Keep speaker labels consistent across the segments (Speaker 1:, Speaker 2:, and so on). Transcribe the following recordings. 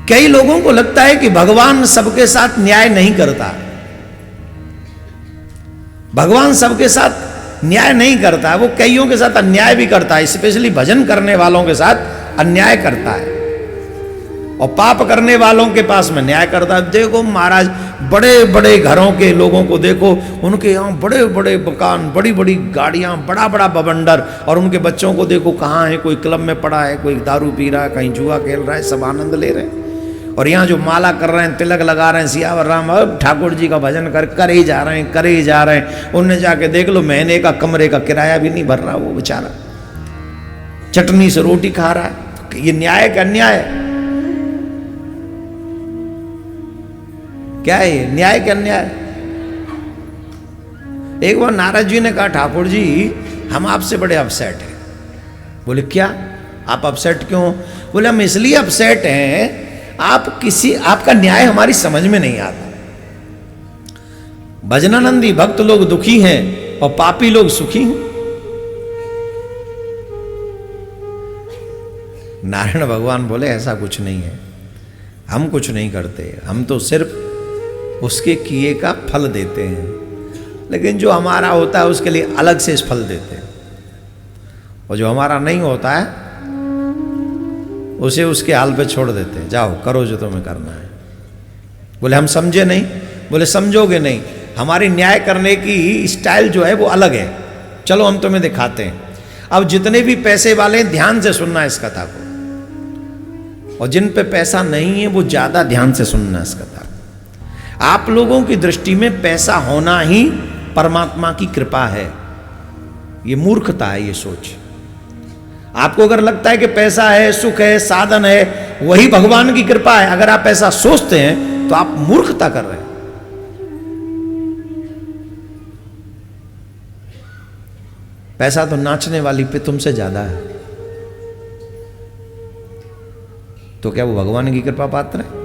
Speaker 1: कई लोगों को लगता है कि भगवान सबके साथ न्याय नहीं करता। भगवान सबके साथ न्याय नहीं करता, वो कईयों के साथ अन्याय भी करता है, स्पेशली भजन करने वालों के साथ अन्याय करता है और पाप करने वालों के पास में न्याय करता है। देखो महाराज, बड़े बड़े घरों के लोगों को देखो, उनके यहाँ बड़े बड़े मकान, बड़ी बड़ी गाड़ियाँ, बड़ा बड़ा बवंडर, और उनके बच्चों को देखो कहाँ है, कोई क्लब में पड़ा है, कोई दारू पी रहा है, कहीं जुआ खेल रहा है, सब आनंद ले रहे हैं। और यहाँ जो माला कर रहे हैं, तिलक लगा रहे हैं, सियावर राम, अब ठाकुर जी का भजन करे ही जा रहे हैं, करे ही जा रहे हैं। उनने जाके देख लो, महीने का कमरे का किराया भी नहीं भर रहा वो बेचारा, चटनी से रोटी खा रहा है। ये न्याय का अन्याय है? क्या है ये, न्याय का अन्याय? एक बार नारद जी ने कहा, ठाकुर जी हम आपसे बड़े अपसेट हैं। बोले क्या, आप अपसेट क्यों? बोले हम इसलिए अपसेट हैं, आपका न्याय हमारी समझ में नहीं आता। भजनानंदी भक्त लोग दुखी हैं और पापी लोग सुखी हैं। नारायण भगवान बोले ऐसा कुछ नहीं है, हम कुछ नहीं करते, हम तो सिर्फ उसके किए का फल देते हैं, लेकिन जो हमारा होता है उसके लिए अलग से इस फल देते हैं, और जो हमारा नहीं होता है उसे उसके हाल पे छोड़ देते हैं, जाओ करो जो तुम्हें करना है। बोले हम समझे नहीं। बोले समझोगे नहीं, हमारी न्याय करने की स्टाइल जो है वो अलग है, चलो हम तुम्हें दिखाते हैं। अब जितने भी पैसे वाले हैं ध्यान से सुनना इस कथा को, और जिन पे पैसा नहीं है वो ज्यादा ध्यान से सुनना इस कथा को। आप लोगों की दृष्टि में पैसा होना ही परमात्मा की कृपा है, ये मूर्खता है ये सोच। आपको अगर लगता है कि पैसा है, सुख है, साधन है, वही भगवान की कृपा है, अगर आप ऐसा सोचते हैं तो आप मूर्खता कर रहे हैं। पैसा तो नाचने वाली पे तुमसे ज्यादा है, तो क्या वो भगवान की कृपा पात्र है?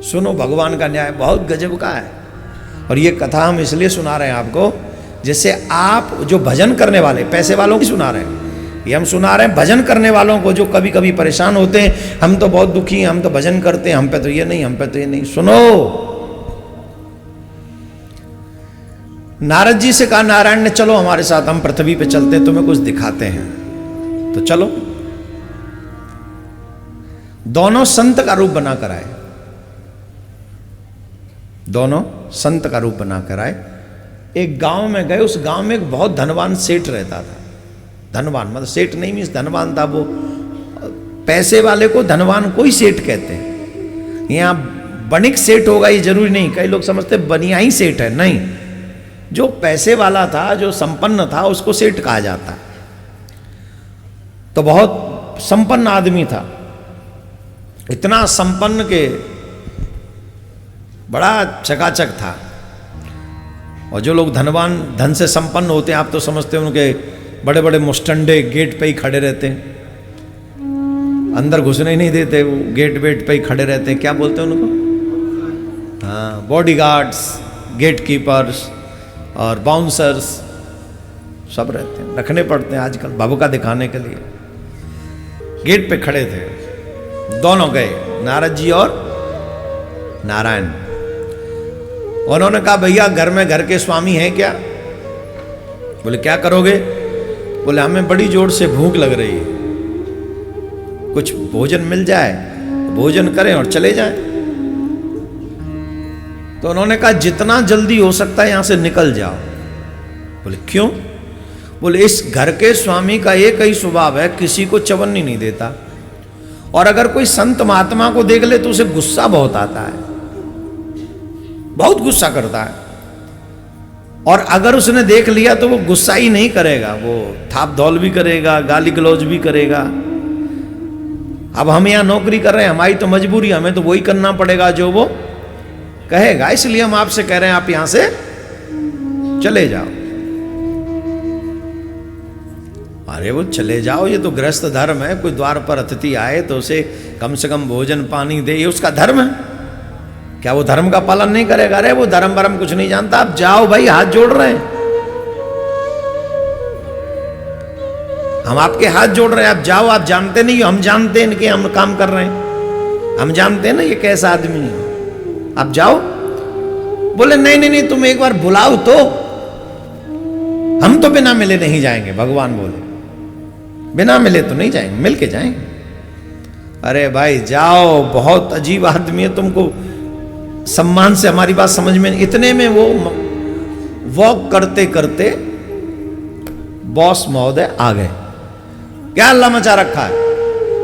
Speaker 1: सुनो, भगवान का न्याय बहुत गजब का है, और ये कथा हम इसलिए सुना रहे हैं आपको, जैसे आप जो भजन करने वाले, पैसे वालों की सुना रहे हैं, ये हम सुना रहे हैं भजन करने वालों को, जो कभी कभी परेशान होते हैं, हम तो बहुत दुखी हैं, हम तो भजन करते हैं, हम पे तो ये नहीं, हम पे तो ये नहीं। सुनो, नारद जी से कहा नारायण ने, चलो हमारे साथ, हम पृथ्वी पे चलते हैं, तुम्हें कुछ दिखाते हैं। तो चलो, दोनों संत का रूप बनाकर आए, दोनों संत का रूप बनाकर आए। एक गांव में गए, उस गांव में एक बहुत धनवान सेठ रहता था। धनवान मतलब सेठ नहीं मीन्स धनवान था वो, पैसे वाले को धनवान को ही सेठ कहते हैं। यहाँ बणिक सेठ होगा ये जरूरी नहीं, कई लोग समझते बनिया ही सेठ है, नहीं, जो पैसे वाला था, जो संपन्न था, उसको सेठ कहा जाता। तो बहुत संपन्न आदमी था, इतना संपन्न के बड़ा चकाचक था। और जो लोग धनवान, धन से संपन्न होते हैं, आप तो समझते हैं उनके बड़े बड़े मुस्टंडे गेट पे ही खड़े रहते हैं, अंदर घुसने ही नहीं देते, वो गेट वेट पे ही खड़े रहते हैं। क्या बोलते हैं उनको? हाँ, बॉडीगार्ड्स, गेट कीपर्स और बाउंसर्स सब रहते हैं, रखने पड़ते हैं आजकल भभका दिखाने के लिए। गेट पे खड़े थे, दोनों गए, नारद जी और नारायण। उन्होंने कहा भैया घर में घर के स्वामी हैं क्या? बोले क्या करोगे? बोले हमें बड़ी जोर से भूख लग रही है, कुछ भोजन मिल जाए, भोजन करें और चले जाएं। तो उन्होंने कहा जितना जल्दी हो सकता है यहां से निकल जाओ। बोले क्यों? बोले इस घर के स्वामी का एक ही स्वभाव है, किसी को चवन्नी नहीं देता, और अगर कोई संत महात्मा को देख ले तो उसे गुस्सा बहुत आता है, बहुत गुस्सा करता है। और अगर उसने देख लिया तो वो गुस्सा ही नहीं करेगा, वो थाप धौल भी करेगा, गाली गलौज भी करेगा। अब हम यहाँ नौकरी कर रहे हैं, हमारी तो मजबूरी, हमें तो वही करना पड़ेगा जो वो कहेगा, इसलिए हम आपसे कह रहे हैं आप यहां से चले जाओ। अरे वो चले जाओ, ये तो गृहस्थ धर्म है, कोई द्वार पर अतिथि आए तो उसे कम से कम भोजन पानी दे, ये उसका धर्म है। क्या वो धर्म का पालन नहीं करेगा? अरे वो धर्म वरम कुछ नहीं जानता, आप जाओ भाई, हाथ जोड़ रहे हैं। हम आपके हाथ जोड़ रहे हैं, आप जाओ, आप जानते नहीं हो, हम जानते हैं कि हम काम कर रहे हैं, हम जानते हैं ना ये कैसा आदमी है, आप जाओ। बोले नहीं नहीं नहीं, तुम एक बार बुलाओ तो, हम तो बिना मिले नहीं जाएंगे। भगवान बोले बिना मिले तो नहीं जाएंगे, मिल के जाएंगे। अरे भाई जाओ, बहुत अजीब आदमी है, तुमको सम्मान से हमारी बात समझ में। इतने में वो वॉक करते करते बॉस महोदय आ गए। क्या अल्लाह मचा रखा है?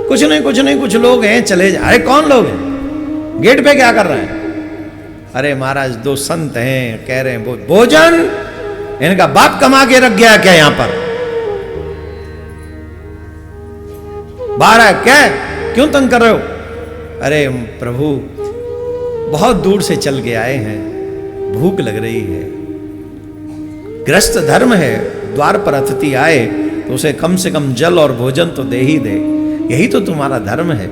Speaker 1: कुछ नहीं कुछ नहीं, कुछ लोग हैं चले जा। अरे कौन लोग हैं? गेट पे क्या कर रहे हैं? अरे महाराज दो संत हैं, कह रहे हैं भोजन इनका बाप कमा के रख गया क्या यहां पर? बाहर है क्या? क्यों तंग कर रहे हो? अरे प्रभु बहुत दूर से चल के आए हैं, भूख लग रही है। गृहस्थ धर्म है, द्वार पर अतिथि आए तो उसे कम से कम जल और भोजन तो दे ही दे, यही तो तुम्हारा धर्म है।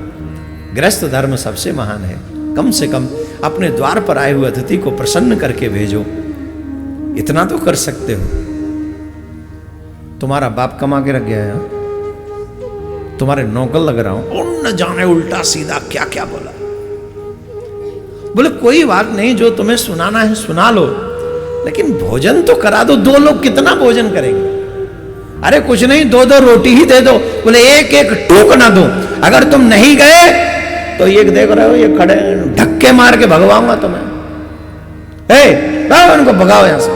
Speaker 1: गृहस्थ धर्म सबसे महान है, कम से कम अपने द्वार पर आए हुए अतिथि को प्रसन्न करके भेजो, इतना तो कर सकते हो। तुम्हारा बाप कमा के रख गया है, तुम्हारे नौकर लग रहा हूं, और न जाने उल्टा सीधा क्या क्या बोला। बोले कोई बात नहीं, जो तुम्हें सुनाना है सुना लो, लेकिन भोजन तो करा दो। दो लोग कितना भोजन करेंगे? अरे कुछ नहीं, दो दो रोटी ही दे दो। बोले एक एक टूक ना दो, अगर तुम नहीं गए तो ये देख रहे हो ये खड़े धक्के मार के भगवाऊंगा तुम्हें। उनको भगाओ यहां से।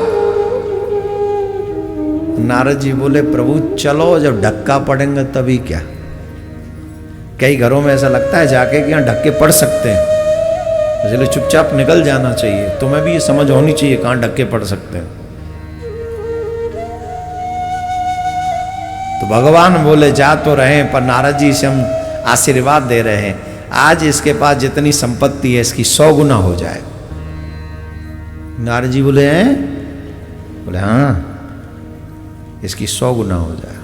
Speaker 1: नारद जी बोले प्रभु चलो, जब धक्का पड़ेंगे तभी क्या। कई घरों में ऐसा लगता है जाके कि यहां धक्के पड़ सकते हैं, इसलिए चुपचाप निकल जाना चाहिए। तुम्हें भी ये समझ होनी चाहिए कहां धक्के पड़ सकते हैं। तो भगवान बोले जा तो रहे, पर नारद जी से हम आशीर्वाद दे रहे हैं, आज इसके पास जितनी संपत्ति है इसकी 100 गुना हो जाए। नारद जी बोले हैं? बोले हाँ, इसकी 100 गुना हो जाए।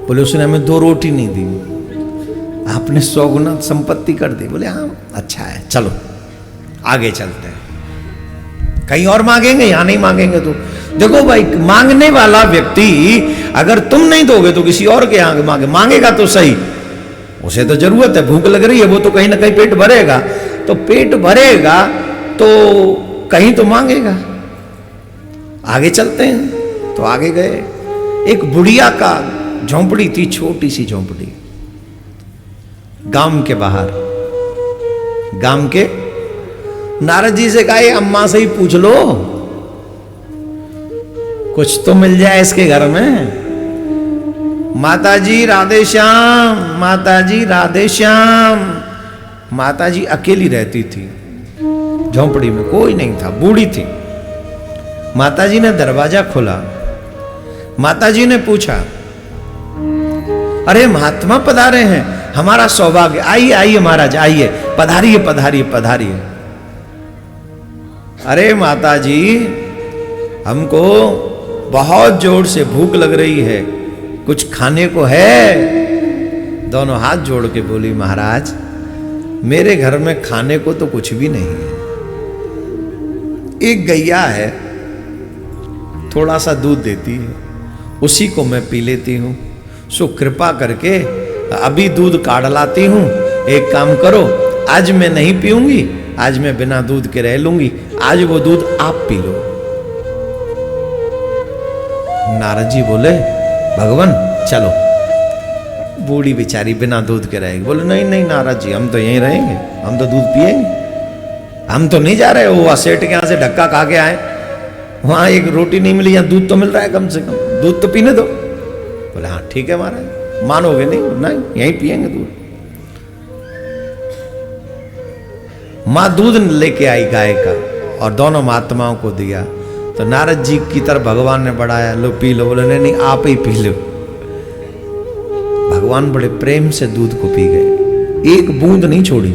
Speaker 1: बोले उसने हमें 2 रोटी नहीं दी, आपने 100 गुना संपत्ति कर दी। बोले हाँ अच्छा है, चलो आगे चलते हैं, कहीं और मांगेंगे, यहां नहीं मांगेंगे। तो देखो भाई, मांगने वाला व्यक्ति अगर तुम नहीं दोगे तो किसी और के यहां मांगेगा तो सही, उसे तो जरूरत है, भूख लग रही है, वो तो कहीं ना कहीं पेट भरेगा। तो पेट भरेगा तो कहीं तो मांगेगा। आगे चलते हैं। तो आगे गए, एक बुढ़िया का झोंपड़ी थी, छोटी सी झोंपड़ी, गांव के बाहर। गांव के नारद जी से कहा अम्मा से ही पूछ लो, कुछ तो मिल जाए इसके घर में। माता जी राधे श्याम, माता जी राधे श्याम। माता जी अकेली रहती थी झोंपड़ी में, कोई नहीं था, बूढ़ी थी। माता जी ने दरवाजा खोला, माता जी ने पूछा अरे महात्मा पधारे हैं, हमारा सौभाग्य, आइए आइए महाराज आइए, पधारिए पधारिए पधारिए। अरे माता जी हमको बहुत जोर से भूख लग रही है, कुछ खाने को है? दोनों हाथ जोड़ के बोली महाराज मेरे घर में खाने को तो कुछ भी नहीं है, एक गैया है, थोड़ा सा दूध देती है, उसी को मैं पी लेती हूं, सो कृपा करके अभी दूध काढ़ लाती हूं। एक काम करो, आज मैं नहीं पीऊंगी, आज मैं बिना दूध के रह लूंगी, आज वो दूध आप पी लो। नारद जी बोले भगवान चलो, बूढ़ी बेचारी बिना दूध के रहेगी। बोले नहीं नहीं नारद जी, हम तो यहीं रहेंगे, हम तो दूध पिएंगे, हम तो नहीं जा रहे। वो सेठ के यहां से धक्का खा के आए, वहां एक रोटी नहीं मिली, यहां दूध तो मिल रहा है, कम से कम दूध तो पीने दो। बोले हाँ ठीक है महाराज, मानोगे नहीं? नहीं, यहीं पिएंगे दूध। मां दूध लेके आई गाय का और दोनों महात्माओं को दिया। तो नारद जी की तरफ भगवान ने बढ़ाया, लो पी लो। बोले नहीं नहीं आप ही पी लो। भगवान बड़े प्रेम से दूध को पी गए, एक बूंद नहीं छोड़ी,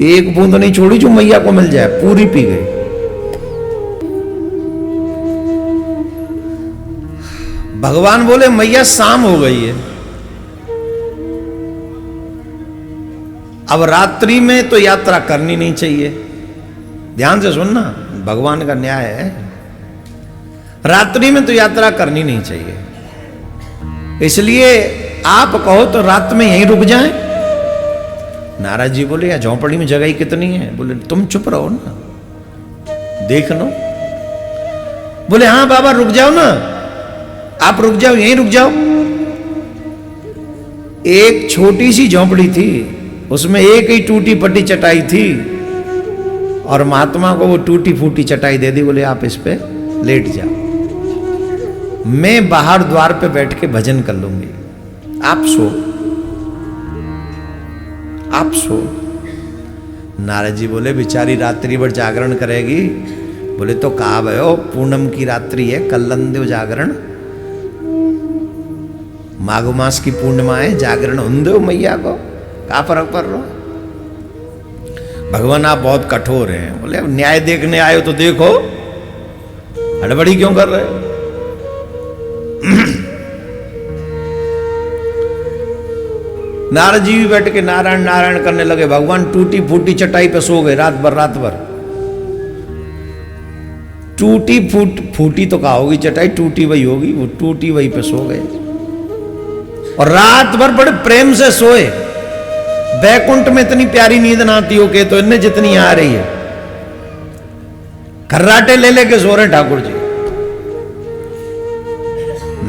Speaker 1: एक बूंद नहीं छोड़ी जो मैया को मिल जाए, पूरी पी गई। भगवान बोले मैया शाम हो गई है, अब रात्रि में तो यात्रा करनी नहीं चाहिए। ध्यान से सुनना, भगवान का न्याय है। रात्रि में तो यात्रा करनी नहीं चाहिए। इसलिए आप कहो तो रात में यहीं रुक जाएं। नारद जी बोले या झोंपड़ी में जगह ही कितनी है? बोले तुम चुप रहो ना, देख लो। बोले हाँ बाबा रुक जाओ ना, आप रुक जाओ, यहीं रुक जाओ। एक छोटी सी झोंपड़ी थी, उसमें एक ही टूटी फटी चटाई थी, और महात्मा को वो टूटी फूटी चटाई दे दी। बोले आप इस पे लेट जाओ, मैं बाहर द्वार पे बैठ के भजन कर लूंगी, आप सो, आप सो। नारद जी बोले बेचारी रात्रि भर जागरण करेगी। बोले तो कहा भयो पूनम की रात्रि है, कल्लंदेव जागरण, माघ मास की पूर्णिमा है, जागरण उन्दो मैया को का फर्क पड़ रहा। भगवान आप बहुत कठोर हैं। बोले अब न्याय देखने आए हो तो देखो, हड़बड़ी क्यों कर रहे हो? नारद जी भी बैठ के नारायण नारायण करने लगे। भगवान टूटी फूटी चटाई पे सो गए रात भर। टूटी फूटी तो कहा होगी चटाई, टूटी वही होगी, वो टूटी वही पे सो गए और रात भर बड़े प्रेम से सोए। बैकुंठ में इतनी प्यारी नींद ना आती हो के तो इन्हें जितनी आ रही है, खर्राटे ले लेके सो रहे ठाकुर जी।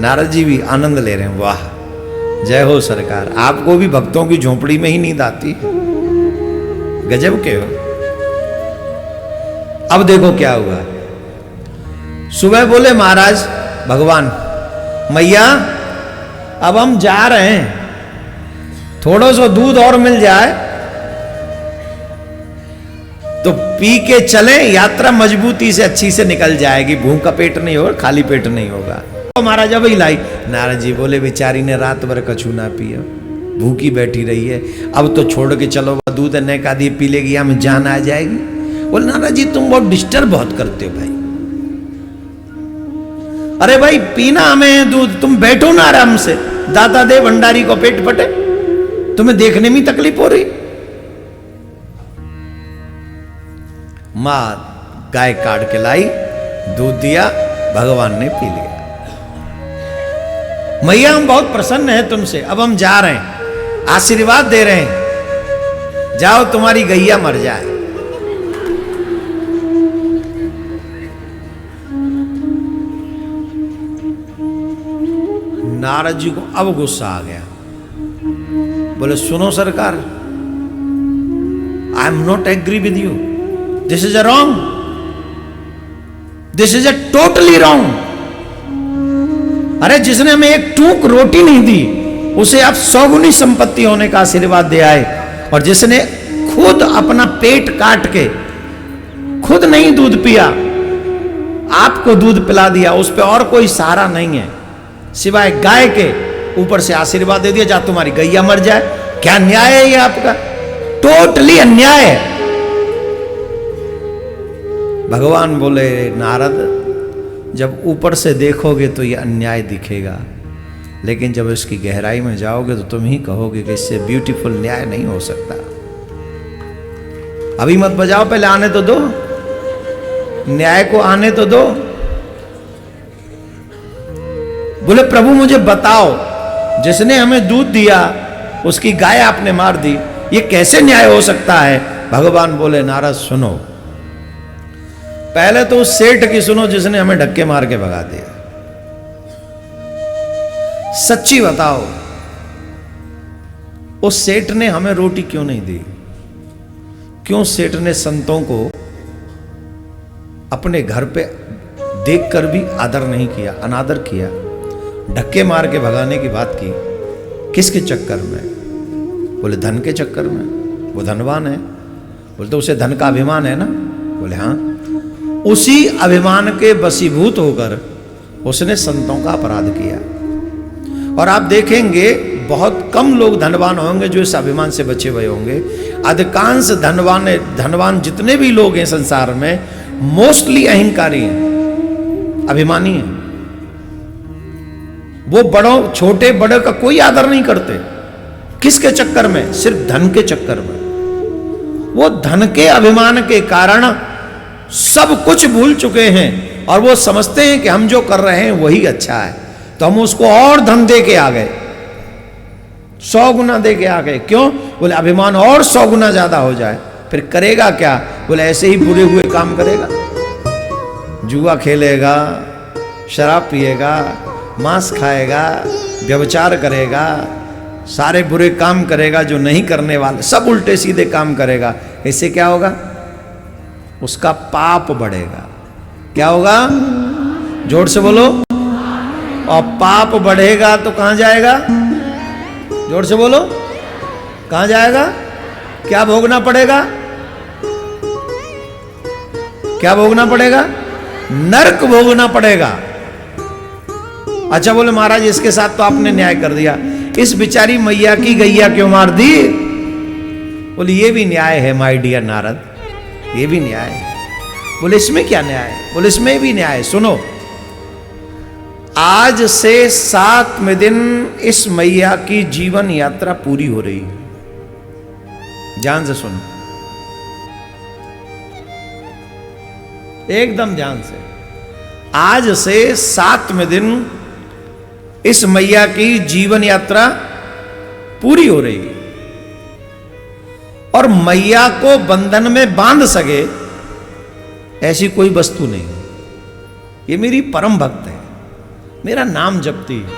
Speaker 1: नारद जी भी आनंद ले रहे हैं। वाह जय हो सरकार, आपको भी भक्तों की झोंपड़ी में ही नींद आती है, गजब के हो। अब देखो क्या हुआ। सुबह बोले महाराज भगवान मैया अब हम जा रहे हैं, थोड़ा सा दूध और मिल जाए तो पी के चले, यात्रा मजबूती से अच्छी से निकल जाएगी, भूखा पेट नहीं होगा, खाली पेट नहीं होगा। तो महाराज अब ही लाई। नारद जी बोले बेचारी ने रात भर कछु ना पिया, भूखी बैठी रही है, अब तो छोड़ के चलो, दूध ने का दिए पी लेगी, हमें जान आ जाएगी। बोले नारद जी तुम बहुत डिस्टर्ब बहुत करते हो भाई। अरे भाई पीना हमें दूध, तुम बैठो ना आराम से, दादा दे भंडारी को पेट फटे, तुम्हें देखने में तकलीफ हो रही। मां गाय काट के लाई, दूध दिया, भगवान ने पी लिया। मैया हम बहुत प्रसन्न हैं तुमसे, अब हम जा रहे हैं, आशीर्वाद दे रहे हैं, जाओ तुम्हारी गैया मर जाए। नारद जी को अब गुस्सा आ गया। बोले सुनो सरकार, I am not agree with you, this is a wrong, this is a totally wrong. अरे जिसने हमें एक टूक रोटी नहीं दी उसे आप 100 गुनी संपत्ति होने का आशीर्वाद दे आए, और जिसने खुद अपना पेट काट के खुद नहीं दूध पिया, आपको दूध पिला दिया, उस पर और कोई सहारा नहीं है सिवाय गाय के, ऊपर से आशीर्वाद दे दिया जा तुम्हारी गैया मर जाए। क्या न्याय है ये आपका? टोटली अन्याय है। भगवान बोले नारद जब ऊपर से देखोगे तो ये अन्याय दिखेगा, लेकिन जब इसकी गहराई में जाओगे तो तुम ही कहोगे कि इससे ब्यूटीफुल न्याय नहीं हो सकता। अभी मत बजाओ, पहले आने तो दो, न्याय को आने तो दो। बोले प्रभु मुझे बताओ, जिसने हमें दूध दिया उसकी गाय आपने मार दी, ये कैसे न्याय हो सकता है? भगवान बोले नारद सुनो, पहले तो उस सेठ की सुनो जिसने हमें धक्के मार के भगा दिया। सच्ची बताओ, उस सेठ ने हमें रोटी क्यों नहीं दी? क्यों सेठ ने संतों को अपने घर पे देखकर भी आदर नहीं किया, अनादर किया, धक्के मार के भगाने की बात की? किसके चक्कर में? बोले धन के चक्कर में, वो धनवान है। बोले तो उसे धन का अभिमान है ना? बोले हाँ। उसी अभिमान के वशीभूत होकर उसने संतों का अपराध किया। और आप देखेंगे बहुत कम लोग धनवान होंगे जो इस अभिमान से बचे हुए होंगे। अधिकांश धनवान जितने भी लोग हैं संसार में, मोस्टली अहंकारी हैं, अभिमानी हैं। वो बड़ों छोटे बड़े का कोई आदर नहीं करते। किसके चक्कर में? सिर्फ धन के चक्कर में। वो धन के अभिमान के कारण सब कुछ भूल चुके हैं और वो समझते हैं कि हम जो कर रहे हैं वही अच्छा है, तो हम उसको और धन दे के आ गए, 100 गुना दे के आ गए। क्यों? बोले अभिमान और 100 गुना ज्यादा हो जाए। फिर करेगा क्या? बोले ऐसे ही बुरे हुए काम करेगा, जुआ खेलेगा, शराब पिएगा, मांस खाएगा, व्यभिचार करेगा, सारे बुरे काम करेगा जो नहीं करने वाले, सब उल्टे सीधे काम करेगा। इससे क्या होगा? उसका पाप बढ़ेगा। क्या होगा? जोर से बोलो। और पाप बढ़ेगा तो कहां जाएगा? जोर से बोलो, कहां जाएगा? क्या भोगना पड़ेगा? क्या भोगना पड़ेगा? नरक भोगना पड़ेगा। अच्छा बोले महाराज इसके साथ तो आपने न्याय कर दिया, इस बेचारी मैया की गैया क्यों मार दी? बोले ये भी न्याय है माय डियर नारद, ये भी न्याय है। बोले इसमें क्या न्याय है? बोले इसमें भी न्याय है। सुनो, आज से 7वें दिन इस मैया की जीवन यात्रा पूरी हो रही है। ध्यान से सुनो, एकदम ध्यान से। आज से 7वें दिन इस मैया की जीवन यात्रा पूरी हो रही है, और मैया को बंधन में बांध सके ऐसी कोई वस्तु नहीं। ये मेरी परम भक्त है, मेरा नाम जपती है,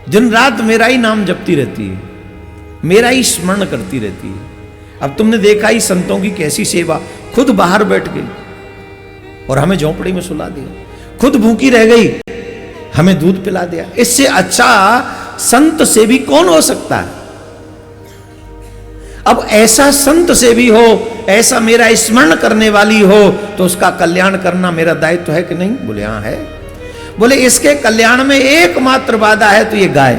Speaker 1: दिन रात मेरा ही नाम जपती रहती है, मेरा ही स्मरण करती रहती है। अब तुमने देखा ही संतों की कैसी सेवा, खुद बाहर बैठ गई और हमें झोंपड़ी में सुला दिया, खुद भूखी रह गई, हमें दूध पिला दिया। इससे अच्छा संत सेवी कौन हो सकता है? अब ऐसा संत सेवी हो, ऐसा मेरा स्मरण करने वाली हो, तो उसका कल्याण करना मेरा दायित्व है कि नहीं? बोले हाँ है। बोले इसके कल्याण में एकमात्र बाधा है तो ये गाय।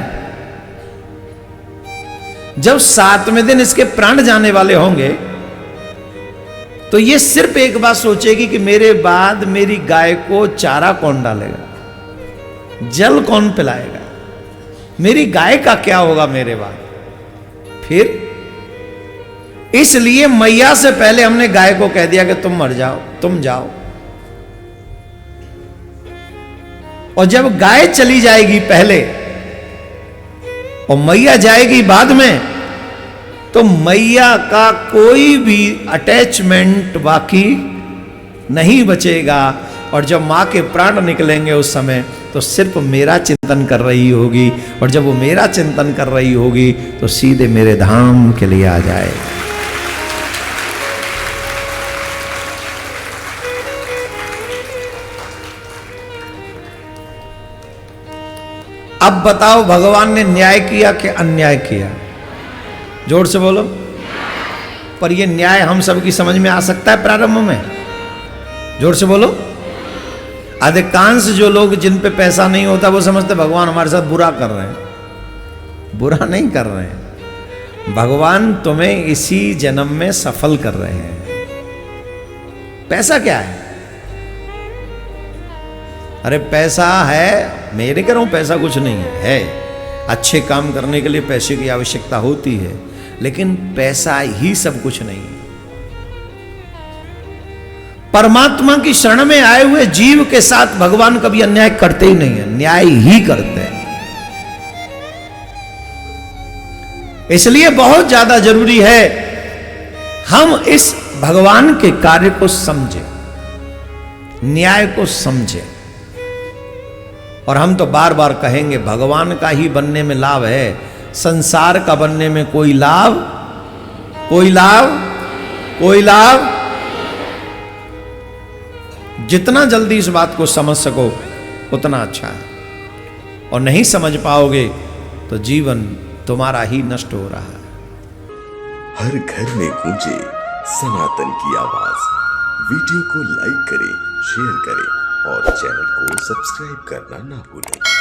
Speaker 1: जब 7वें दिन इसके प्राण जाने वाले होंगे तो ये सिर्फ एक बात सोचेगी कि मेरे बाद मेरी गाय को चारा कौन डालेगा, जल कौन पिलाएगा, मेरी गाय का क्या होगा मेरे बाद। फिर इसलिए मैया से पहले हमने गाय को कह दिया कि तुम मर जाओ, तुम जाओ। और जब गाय चली जाएगी पहले और मैया जाएगी बाद में, तो मैया का कोई भी अटैचमेंट बाकी नहीं बचेगा। और जब मां के प्राण निकलेंगे उस समय तो सिर्फ मेरा चिंतन कर रही होगी, और जब वो मेरा चिंतन कर रही होगी तो सीधे मेरे धाम के लिए आ जाए। अब बताओ भगवान ने न्याय किया कि अन्याय किया? जोर से बोलो। पर ये न्याय हम सबकी समझ में आ सकता है प्रारंभ में? जोर से बोलो। अधिकांश जो लोग जिन पे पैसा नहीं होता वो समझते भगवान हमारे साथ बुरा कर रहे हैं। बुरा नहीं कर रहे हैं, भगवान तुम्हें इसी जन्म में सफल कर रहे हैं। पैसा क्या है? अरे पैसा है, मैं नहीं कह रहा हूं पैसा कुछ नहीं है, अच्छे काम करने के लिए पैसे की आवश्यकता होती है, लेकिन पैसा ही सब कुछ नहीं है। परमात्मा की शरण में आए हुए जीव के साथ भगवान कभी अन्याय करते ही नहीं है, न्याय ही करते हैं। इसलिए बहुत ज्यादा जरूरी है हम इस भगवान के कार्य को समझें, न्याय को समझें। और हम तो बार बार कहेंगे भगवान का ही बनने में लाभ है, संसार का बनने में कोई लाभ, कोई लाभ, कोई लाभ। जितना जल्दी इस बात को समझ सको उतना अच्छा है, और नहीं समझ पाओगे तो जीवन तुम्हारा ही नष्ट हो रहा है।
Speaker 2: हर घर में गूंजे सनातन की आवाज। वीडियो को लाइक करें, शेयर करें और चैनल को सब्सक्राइब करना ना भूलें।